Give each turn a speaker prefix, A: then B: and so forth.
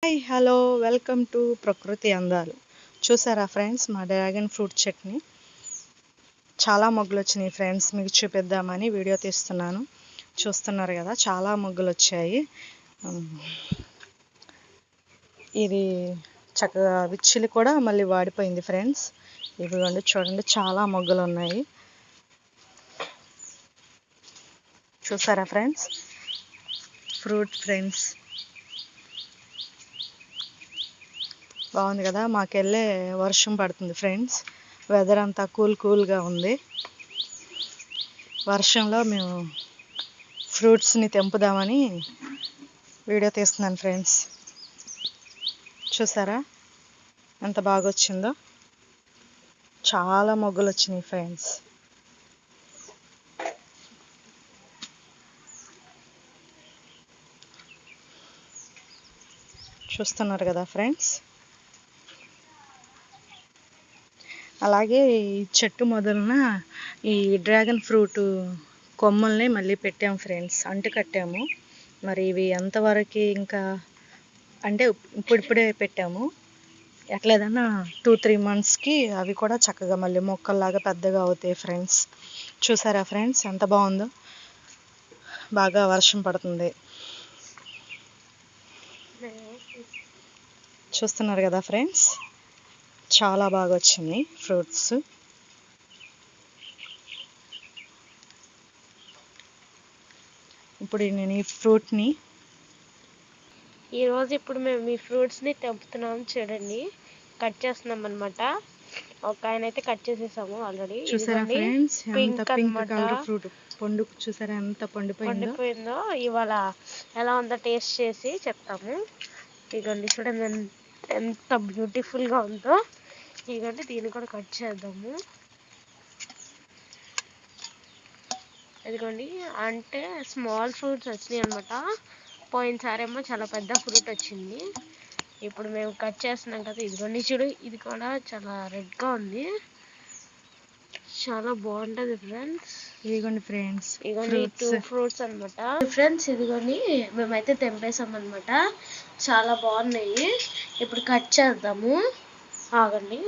A: Hi hello welcome to ప్రకృతి అందాలు. చూసారా ఫ్రెండ్స్, మా డ్రాగన్ ఫ్రూట్ చట్నీ చాలా మొగ్గలు వచ్చినాయి ఫ్రెండ్స్. మీకు చూపిద్దామని వీడియో తీస్తున్నాను. చూస్తున్నారు కదా, చాలా మొగ్గలు వచ్చాయి. ఇది చక్కగా విచ్చిలి కూడా మళ్ళీ వాడిపోయింది ఫ్రెండ్స్. ఇదిగోండి చూడండి, చాలా మొగ్గలు ఉన్నాయి. చూసారా ఫ్రెండ్స్, ఫ్రూట్ ఫ్రెండ్స్ బాగుంది కదా. మాకెళ్ళే వర్షం పడుతుంది ఫ్రెండ్స్. వెదర్ అంతా కూల్గా ఉంది. వర్షంలో మేము ఫ్రూట్స్ని తెంపుదామని వీడియో తీస్తున్నాను ఫ్రెండ్స్. చూసారా ఎంత బాగా వచ్చిందో. చాలా మొగ్గలు వచ్చినాయి ఫ్రెండ్స్. చూస్తున్నారు కదా ఫ్రెండ్స్. అలాగే ఈ చెట్టు మొదలున ఈ డ్రాగన్ ఫ్రూట్ కొమ్మల్ని మళ్ళీ పెట్టాము ఫ్రెండ్స్, అంటు కట్టాము. మరి ఇవి ఎంతవరకు ఇంకా అంటే ఇప్పుడిప్పుడే పెట్టాము. ఎట్లేదన్నా 2-3 monthsకి అవి కూడా చక్కగా మళ్ళీ మొక్కల్లాగా పెద్దగా అవుతాయి ఫ్రెండ్స్. చూసారా ఫ్రెండ్స్ ఎంత బాగుందో. బాగా వర్షం పడుతుంది. చూస్తున్నారు కదా ఫ్రెండ్స్, చాలా బాగా వచ్చినాయి ఫ్రూట్స్. ఇప్పుడు నేను ఈ ఫ్రూట్ని
B: ఇప్పుడు మేము ఈ ఫ్రూట్స్ని తెంపుతున్నాం. చూడండి, కట్ చేస్తున్నాం అనమాట. ఒక ఆయన అయితే కట్ చేసేసాము ఆల్రెడీ.
A: చూసారా ఫ్రెండ్స్, ఎంత పింక్ కలర్ ఫ్రూట్ పండు. చూసారా ఎంత పండిపోయిందో.
B: ఇవాళ ఎలా ఉందో టేస్ట్ చేసి చెప్తాము. ఇదిగోండి చూడండి ఎంత బ్యూటిఫుల్గా ఉందో. ఇదిగోండి దీన్ని కూడా కట్ చేద్దాము. ఇదిగోండి, అంటే స్మాల్ ఫ్రూట్స్ వచ్చినాయి అనమాట. పోయినసారేమో చాలా పెద్ద ఫ్రూట్ వచ్చింది. ఇప్పుడు మేము కట్ చేస్తున్నాం కదా. ఇదిగోండి చూడు, ఇది కూడా చాలా రెడ్గా ఉంది. చాలా బాగుంటుంది ఫ్రెండ్స్.
A: ఇదిగోండి ఫ్రెండ్స్,
B: ఇదిగోండి 2 ఫ్రూట్స్ అనమాట ఫ్రెండ్స్. ఇదిగోండి మేమైతే తెంపేసాం అనమాట. చాలా బాగున్నాయి. ఇప్పుడు కట్ చేద్దాము, ఆగండి.